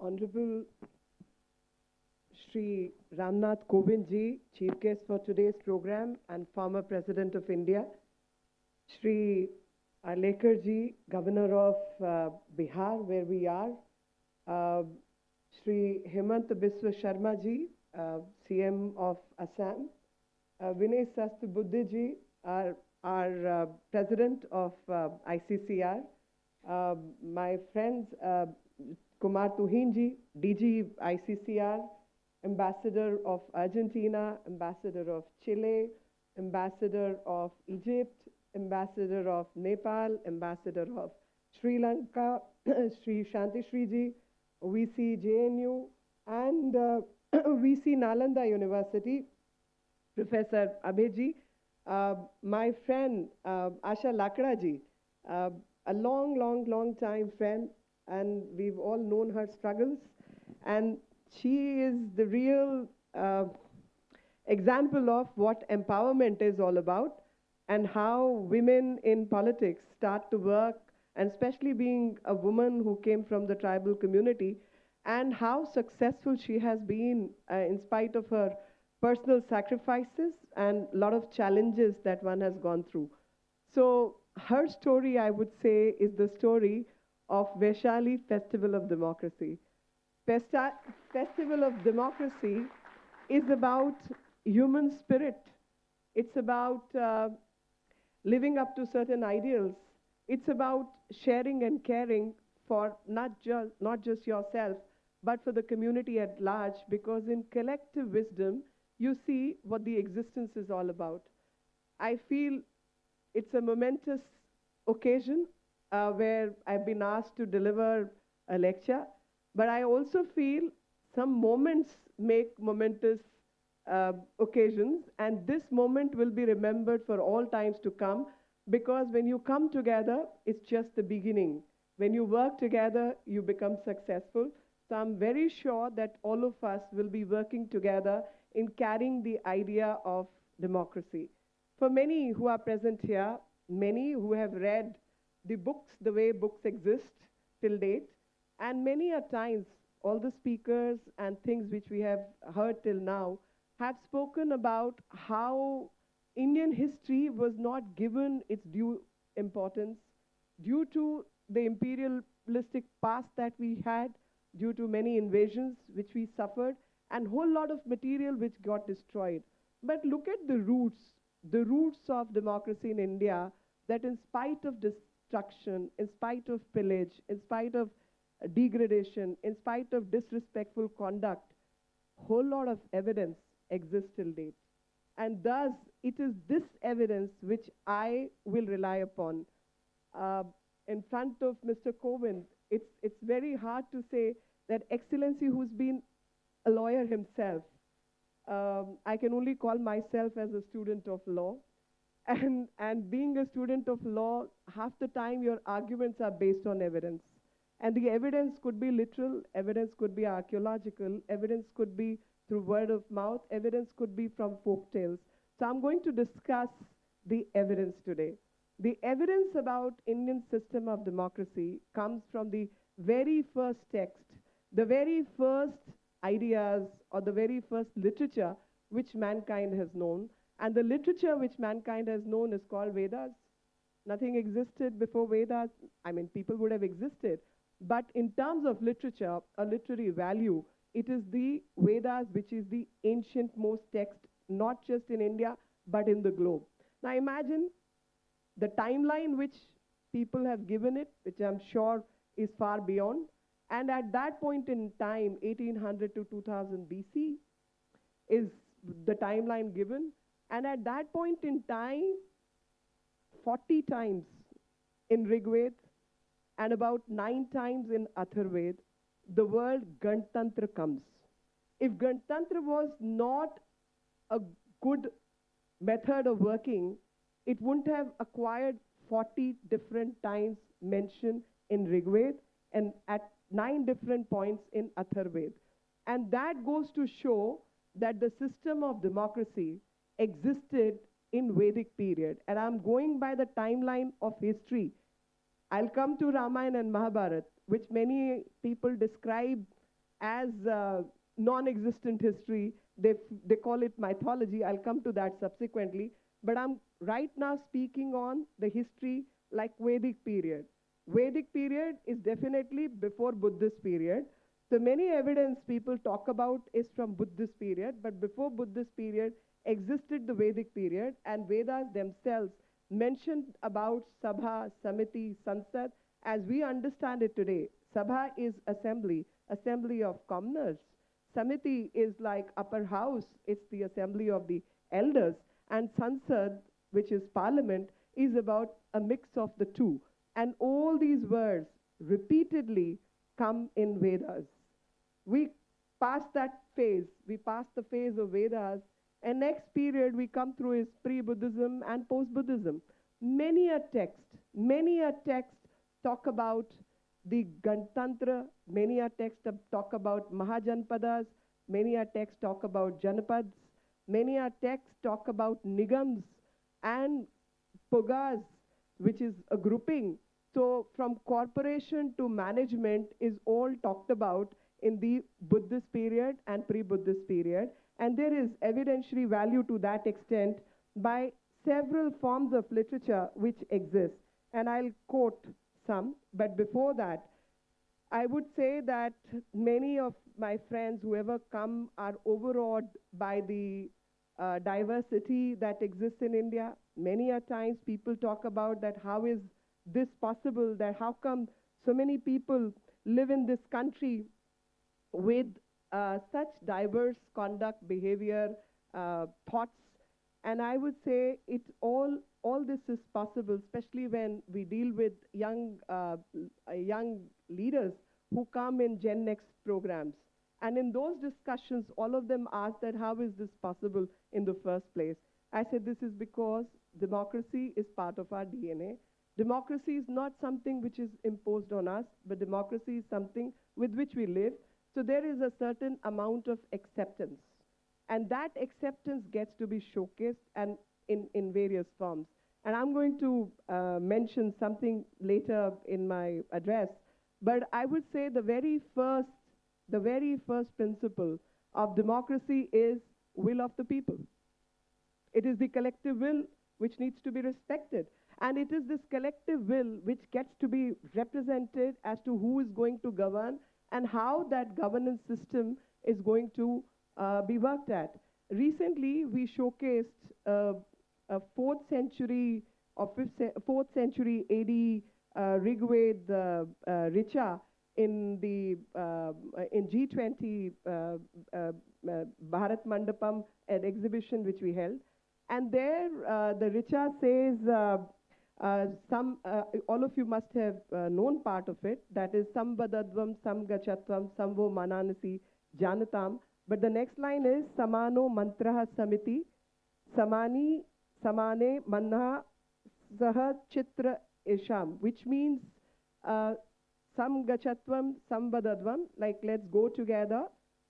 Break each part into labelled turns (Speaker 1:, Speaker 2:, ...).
Speaker 1: Honorable Shri Ramnath Kovind ji, Chief Guest for today's program and former President of India, Shri Lekhi ji, Governor of Bihar, where we are, uh, Shri Hemant Biswa Sharma ji, CM of Assam, Vinay Sastbuddhe ji, our President of ICCR, my friends Kumar Tuhinji, DG ICCR, Ambassador of Argentina, Ambassador of Chile, Ambassador of Egypt, Ambassador of Nepal, Ambassador of Sri Lanka, Sri Shanti Shriji, VC JNU, and VC Nalanda University, Professor Abheji, my friend Asha Lakraji, a long time friend, and we've all known her struggles, and she is the real example of what empowerment is all about and how women in politics start to work, and especially being a woman who came from the tribal community, and how successful she has been in spite of her personal sacrifices and a lot of challenges that one has gone through. So her story, I would say, is the story of Vaishali Festival of Democracy. Festival of Democracy is about human spirit. It's about living up to certain ideals. It's about sharing and caring for not just yourself, but for the community at large, because in collective wisdom, you see what the existence is all about. I feel it's a momentous occasion where I've been asked to deliver a lecture, but I also feel some moments make momentous occasions, and this moment will be remembered for all times to come, because when you come together, it's just the beginning. When you work together, you become successful. So I'm very sure that all of us will be working together in carrying the idea of democracy. For many who are present here, many who have read the books the way books exist till date, and many a times all the speakers and things which we have heard till now have spoken about how Indian history was not given its due importance due to the imperialistic past that we had, due to many invasions which we suffered, and whole lot of material which got destroyed. But look at the roots of democracy in India, that in spite of destruction, in spite of pillage, in spite of degradation, in spite of disrespectful conduct, whole lot of evidence exists till date. And thus, it is this evidence which I will rely upon. In front of Mr. Kovind, it's very hard to say that Excellency, who's been a lawyer himself, I can only call myself as a student of law. And being a student of law, half the time your arguments are based on evidence. And the evidence could be literal, evidence could be archaeological, evidence could be through word of mouth, evidence could be from folk tales. So I'm going to discuss the evidence today. The evidence about Indian system of democracy comes from the very first text, the very first ideas, or the very first literature which mankind has known. And the literature which mankind has known is called Vedas. Nothing existed before Vedas. I mean, people would have existed. But in terms of literature, a literary value, it is the Vedas which is the ancient most text, not just in India, but in the globe. Now imagine the timeline which people have given it, which I'm sure is far beyond. And at that point in time, 1800 to 2000 BC is the timeline given. And at that point in time, 40 times in Rigved and about 9 times in Atharved, the word Gantantra comes. If Gantantra was not a good method of working, it wouldn't have acquired 40 different times mentioned in Rigved and at 9 different points in Atharved. And that goes to show that the system of democracy existed in Vedic period. And I'm going by the timeline of history. I'll come to Ramayana and Mahabharata, which many people describe as non-existent history. They call it mythology. I'll come to that subsequently. But I'm right now speaking on the history like Vedic period. Vedic period is definitely before Buddhist period. So many evidence people talk about is from Buddhist period, but before Buddhist period existed the Vedic period, and Vedas themselves mentioned about Sabha, Samiti, Sansad as we understand it today. Sabha is assembly, assembly of commoners. Samiti is like upper house, it's the assembly of the elders. And Sansad, which is parliament, is about a mix of the two. And all these words repeatedly come in Vedas. We pass that phase. We pass the phase of Vedas. And next period we come through is pre-Buddhism and post-Buddhism. Many a text talk about the Gantantra, many a text talk about Mahajanpadas, many a text talk about Janapads, many a text talk about Nigams and Pugas, which is a grouping. So from corporation to management is all talked about in the Buddhist period and pre-Buddhist period. And there is evidentiary value to that extent by several forms of literature which exist. And I'll quote some, but before that, I would say that many of my friends, whoever come, are overawed by the diversity that exists in India. Many a times people talk about that how is this possible, that how come so many people live in this country with such diverse conduct, behavior, thoughts. And I would say all this is possible, especially when we deal with young leaders who come in Gen Next programs. And in those discussions, all of them ask that how is this possible in the first place? I said this is because democracy is part of our DNA. Democracy is not something which is imposed on us, but democracy is something with which we live. So there is a certain amount of acceptance. And that acceptance gets to be showcased and in various forms. And I'm going to mention something later in my address. But I would say the very first principle of democracy is will of the people. It is the collective will which needs to be respected. And it is this collective will which gets to be represented as to who is going to govern and how that governance system is going to be worked at. Recently, we showcased a 4th century or 4th century AD Rigved Richa in G20 Bharat Mandapam, an exhibition which we held. And there the Richa says, all of you must have known part of it, that is Sambadadvam, Samgachatvam, Samvo Mananasi, Janatam. But the next line is Samano Mantraha Samiti, Samani, Samane Manha Saha Chitra Isham, which means Samgachatvam, Sambadadvam, like let's go together,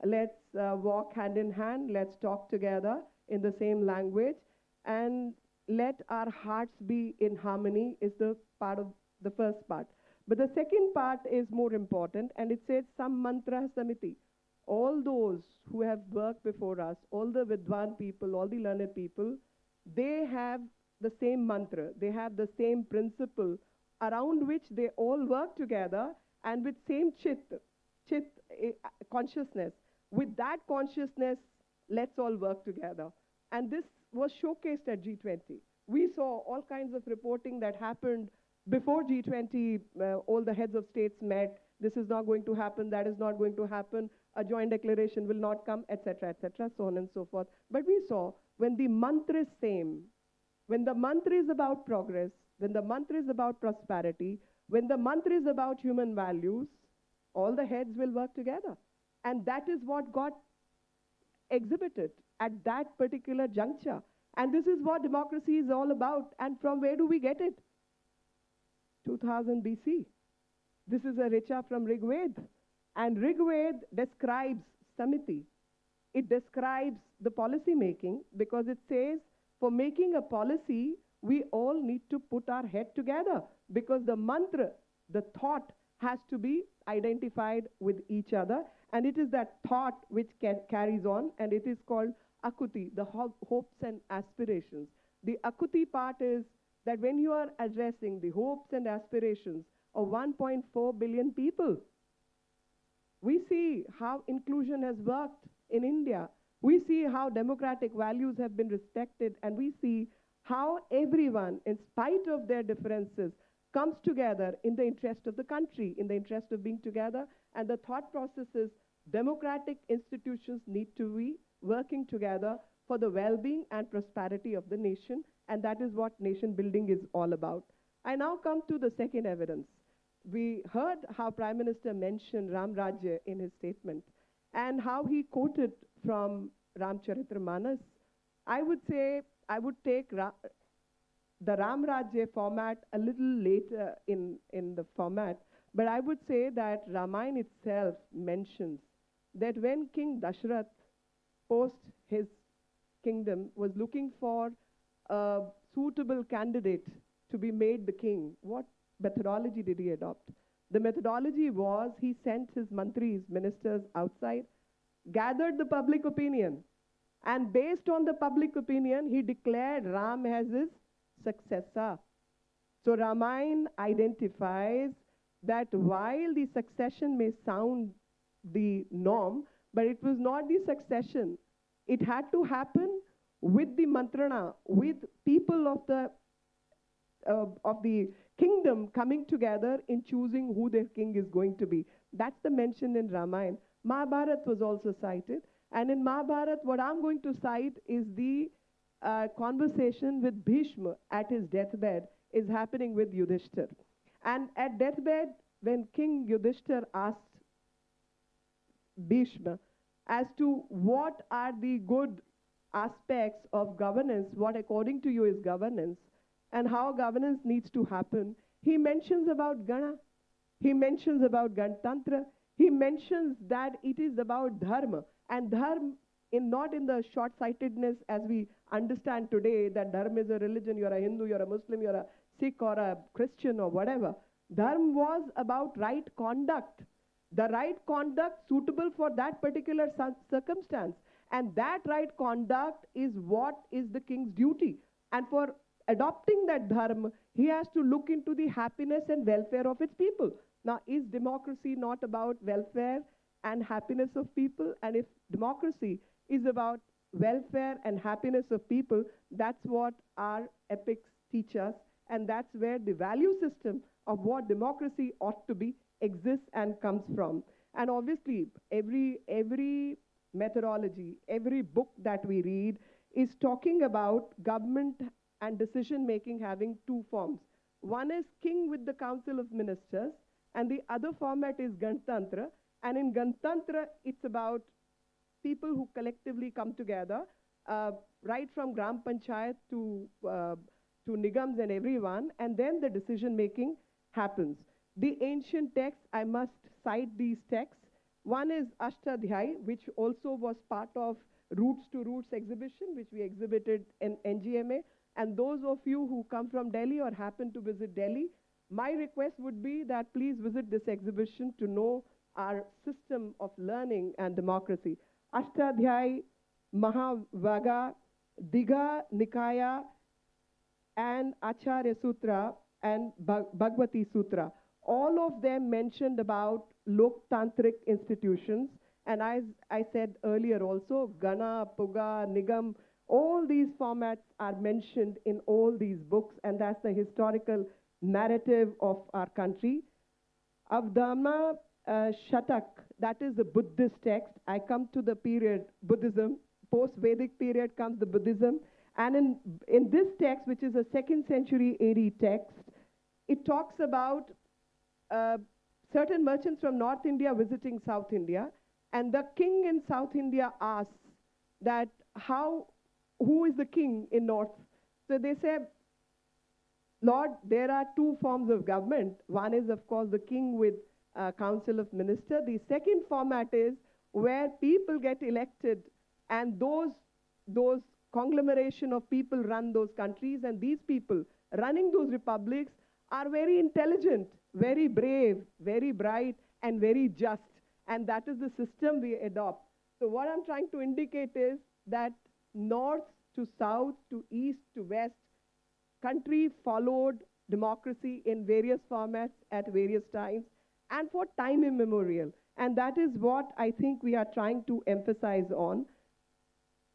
Speaker 1: let's walk hand in hand, let's talk together in the same language, and let our hearts be in harmony is the part of the first part. But the second part is more important, and it says Sam Mantra Samiti. All those who have worked before us, all the Vidwan people, all the learned people, they have the same mantra, they have the same principle around which they all work together and with same chit consciousness. With that consciousness, let's all work together. And this was showcased at G20. We saw all kinds of reporting that happened before G20. All the heads of states met. This is not going to happen. That is not going to happen. A joint declaration will not come, etc., so on and so forth. But we saw when the mantra is same, when the mantra is about progress, when the mantra is about prosperity, when the mantra is about human values, all the heads will work together. And that is what got exhibited at that particular juncture. And this is what democracy is all about. And from where do we get it? 2000 BC. This is a richa from Rigved. And Rigved describes Samiti. It describes the policy making because it says for making a policy, we all need to put our head together because the mantra, the thought has to be identified with each other. And it is that thought which carries on, and it is called akuti, the hopes and aspirations. The akuti part is that when you are addressing the hopes and aspirations of 1.4 billion people, we see how inclusion has worked in India. We see how democratic values have been respected, and we see how everyone, in spite of their differences, comes together in the interest of the country, in the interest of being together. And the thought process is democratic institutions need to be working together for the well-being and prosperity of the nation, and that is what nation building is all about. I now come to the second evidence. We heard how Prime Minister mentioned Ram Rajya in his statement and how he quoted from Ramcharitramanas. I would say I would take the Ram Rajya format a little later in the format, but I would say that Ramayana itself mentions that when King Dashrath, post his kingdom, was looking for a suitable candidate to be made the king, what methodology did he adopt? The methodology was he sent his mantris, ministers outside, gathered the public opinion, and based on the public opinion, he declared Ram as his successor. So Ramayana identifies that while the succession may sound the norm, but it was not the succession. It had to happen with the mantrana, with people of the kingdom coming together in choosing who their king is going to be. That's the mention in Ramayana. Mahabharat was also cited. And in Mahabharat, what I'm going to cite is the conversation with Bhishma at his deathbed is happening with Yudhishthir. And at deathbed, when King Yudhishthir asked Bhishma as to what are the good aspects of governance, what according to you is governance, and how governance needs to happen, he mentions about Gana, he mentions about Ganatantra, he mentions that it is about dharma, and dharma not in the short-sightedness as we understand today, that dharma is a religion, you're a Hindu, you're a Muslim, you're a Sikh or a Christian or whatever. Dharma was about right conduct, the right conduct suitable for that particular circumstance. And that right conduct is what is the king's duty. And for adopting that dharma, he has to look into the happiness and welfare of its people. Now, is democracy not about welfare and happiness of people? And if democracy is about welfare and happiness of people, that's what our epics teach us. And that's where the value system of what democracy ought to be exists and comes from. And obviously, every methodology, every book that we read is talking about government and decision-making having two forms. One is king with the council of ministers, and the other format is Ganatantra. And in Ganatantra, it's about people who collectively come together, right from Gram Panchayat to Nigams and everyone, and then the decision-making happens. The ancient texts, I must cite these texts. One is Ashtadhyay, which also was part of Roots to Roots exhibition, which we exhibited in NGMA. And those of you who come from Delhi or happen to visit Delhi, my request would be that please visit this exhibition to know our system of learning and democracy. Ashtadhyay, Mahavaga, Digha Nikaya, and Acharya Sutra and Bhagavati Sutra. All of them mentioned about Loktantric institutions. And as I said earlier also, Gana, Puga, Nigam, all these formats are mentioned in all these books, and that's the historical narrative of our country. Avdama Shatak, that is the Buddhist text. I come to the period Buddhism. Post-Vedic period comes the Buddhism. And in this text, which is a 2nd century AD text, it talks about certain merchants from North India visiting South India. And the king in South India asks that who is the king in North? So they say, Lord, there are two forms of government. One is, of course, the king with council of ministers. The second format is where people get elected, and those conglomeration of people run those countries, and these people running those republics are very intelligent, very brave, very bright, and very just. And that is the system we adopt. So what I'm trying to indicate is that north to south to east to west, country followed democracy in various formats at various times and for time immemorial. And that is what I think we are trying to emphasize on.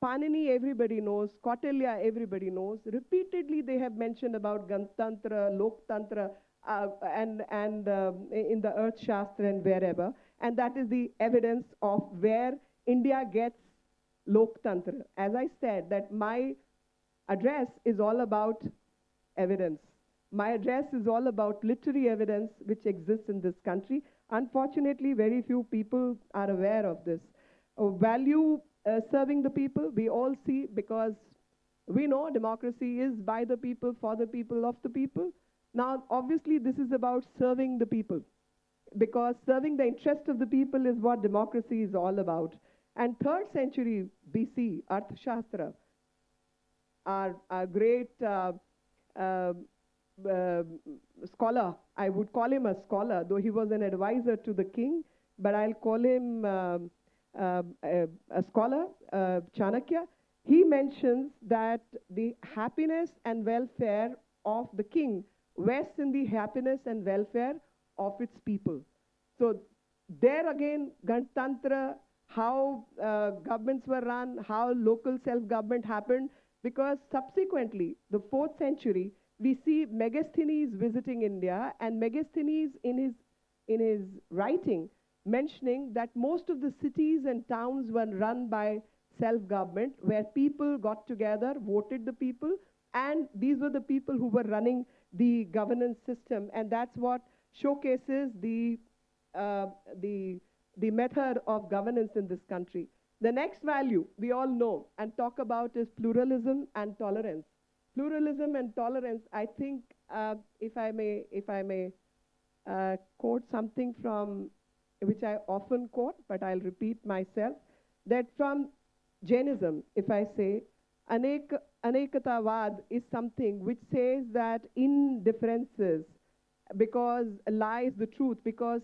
Speaker 1: Panini, everybody knows. Kautilya, everybody knows. Repeatedly, they have mentioned about Gantantra, Loktantra, and in the Earth Shastra and wherever. And that is the evidence of where India gets Loktantra. As I said, that my address is all about evidence. My address is all about literary evidence which exists in this country. Unfortunately, very few people are aware of this. Value serving the people, we all see, because we know democracy is by the people, for the people, of the people. Now, obviously, this is about serving the people, because serving the interest of the people is what democracy is all about. And 3rd century BC, Arthashastra, our great scholar, I would call him a scholar, though he was an advisor to the king, but I'll call him a scholar, Chanakya. He mentions that the happiness and welfare of the king rests in the happiness and welfare of its people. So there again, Ganatantra, how governments were run, how local self-government happened, because subsequently, the 4th century, we see Megasthenes visiting India, and Megasthenes in his writing mentioning that most of the cities and towns were run by self-government, where people got together, voted the people, and these were the people who were running the governance system, and that's what showcases the method of governance in this country. The next value we all know and talk about is pluralism and tolerance. Pluralism and tolerance, I think, if I may quote something from, which I often quote, but I'll repeat myself, that from Jainism, if I say, Anekatavad is something which says that in differences, because lies the truth, because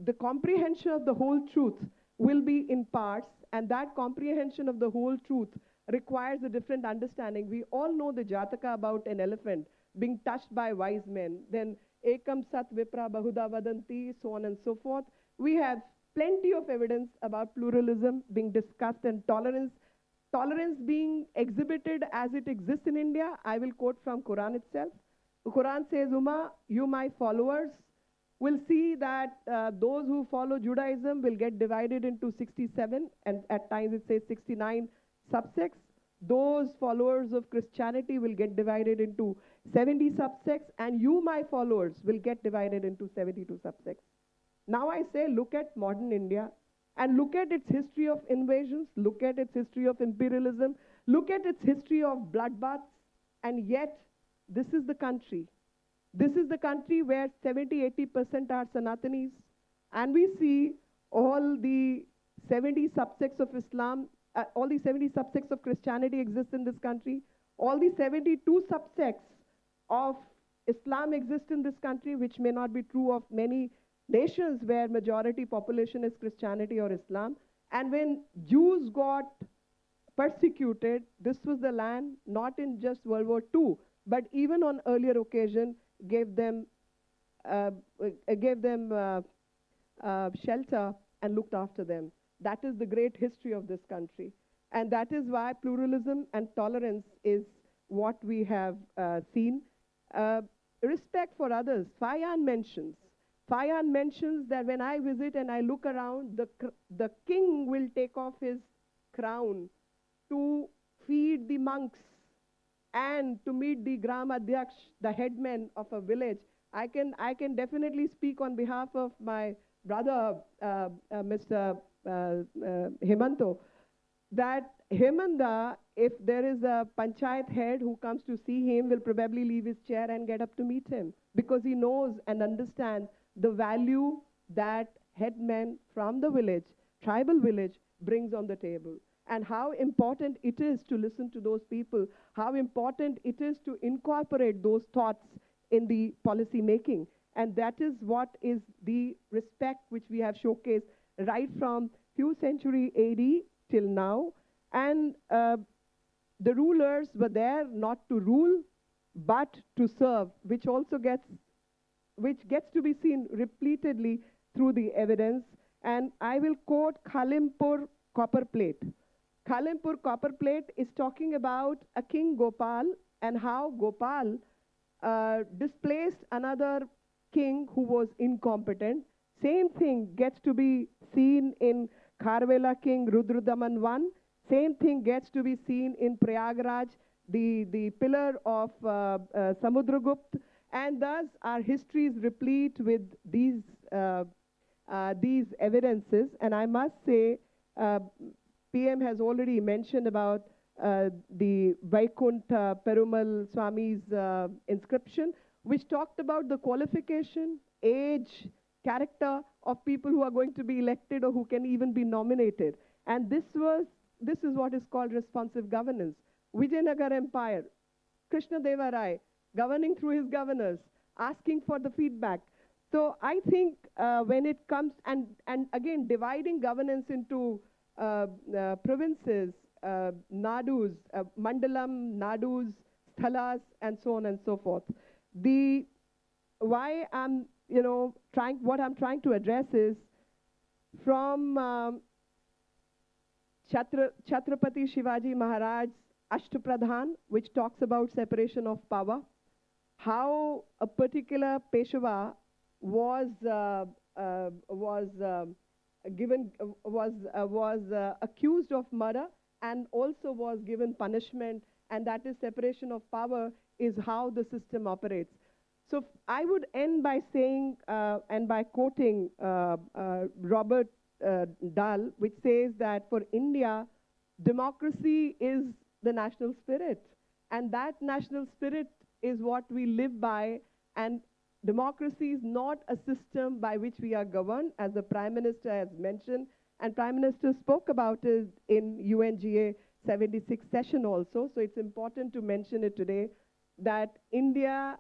Speaker 1: the comprehension of the whole truth will be in parts, and that comprehension of the whole truth requires a different understanding. We all know the Jataka about an elephant being touched by wise men, then Ekam Sat Vipra Bahuda Vadanti, so on and so forth. We have plenty of evidence about pluralism being discussed and tolerance being exhibited as it exists in India. I will quote from Quran itself. The Quran says, Uma, you my followers will see that those who follow Judaism will get divided into 67, and at times it says 69 subsects. Those followers of Christianity will get divided into 70 subsects, and you, my followers, will get divided into 72 subsects. Now I say, look at modern India, and look at its history of invasions, look at its history of imperialism, look at its history of bloodbaths, and yet this is the country. This is the country where 70–80% are Sanatanis, and we see all the 70 subsects of Islam, all the 70 subsects of Christianity exist in this country. All the 72 subsects of Islam exist in this country, which may not be true of many nations where majority population is Christianity or Islam. And when Jews got persecuted, this was the land, not in just World War II, but even on earlier occasion, gave them shelter and looked after them. That is the great history of this country. And that is why pluralism and tolerance is what we have seen. Respect for others. Fayan mentions that when I visit and I look around, the king will take off his crown to feed the monks and to meet the Gram Adhyaksh, the headman of a village. I can definitely speak on behalf of my brother, Mr. Hemanto, that Hemanda, if there is a panchayat head who comes to see him, will probably leave his chair and get up to meet him, because he knows and understands the value that headman from the village, tribal village, brings on the table, and how important it is to listen to those people, how important it is to incorporate those thoughts in the policy making. And that is what is the respect which we have showcased right from few century AD till now. And the rulers were there not to rule, but to serve, which gets to be seen repeatedly through the evidence. And I will quote Khalimpur copper plate. Khalimpur copper plate is talking about a king Gopal and how Gopal displaced another king who was incompetent. Same thing gets to be seen in Kharvela king Rudradaman I. Same thing gets to be seen in Prayagraj, the pillar of Samudragupt. And thus our history is replete with these evidences. And I must say, PM has already mentioned about the Vaikuntha Perumal Swami's inscription, which talked about the qualification, age, character of people who are going to be elected or who can even be nominated. And this is what is called responsive governance. Vijayanagar Empire, Krishna Deva Rai, governing through his governors, asking for the feedback. So I think when it comes, and again, dividing governance into provinces, nadus, mandalam, nadus, sthalas, and so on and so forth. What I'm trying to address is from Chhatrapati Shivaji Maharaj's Ashtapradhan, which talks about separation of power, how a particular Peshwa was accused of murder and also was given punishment, and that is separation of power is how the system operates. So I would end by saying and by quoting Robert Dahl, which says that for India, democracy is the national spirit, and that national spirit is what we live by. And democracy is not a system by which we are governed, as the Prime Minister has mentioned, and Prime Minister spoke about it in UNGA 76 session also. So it's important to mention it today, that India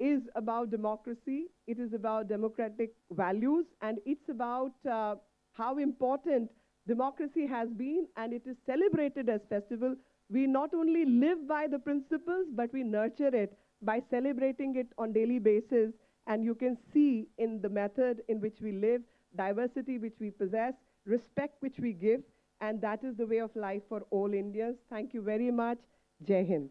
Speaker 1: is about democracy, it is about democratic values, and it's about how important democracy has been, and it is celebrated as festival. We not only live by the principles, but we nurture it by celebrating it on daily basis. And you can see in the method in which we live, diversity which we possess, respect which we give, and that is the way of life for all Indians. Thank you very much. Jai Hind.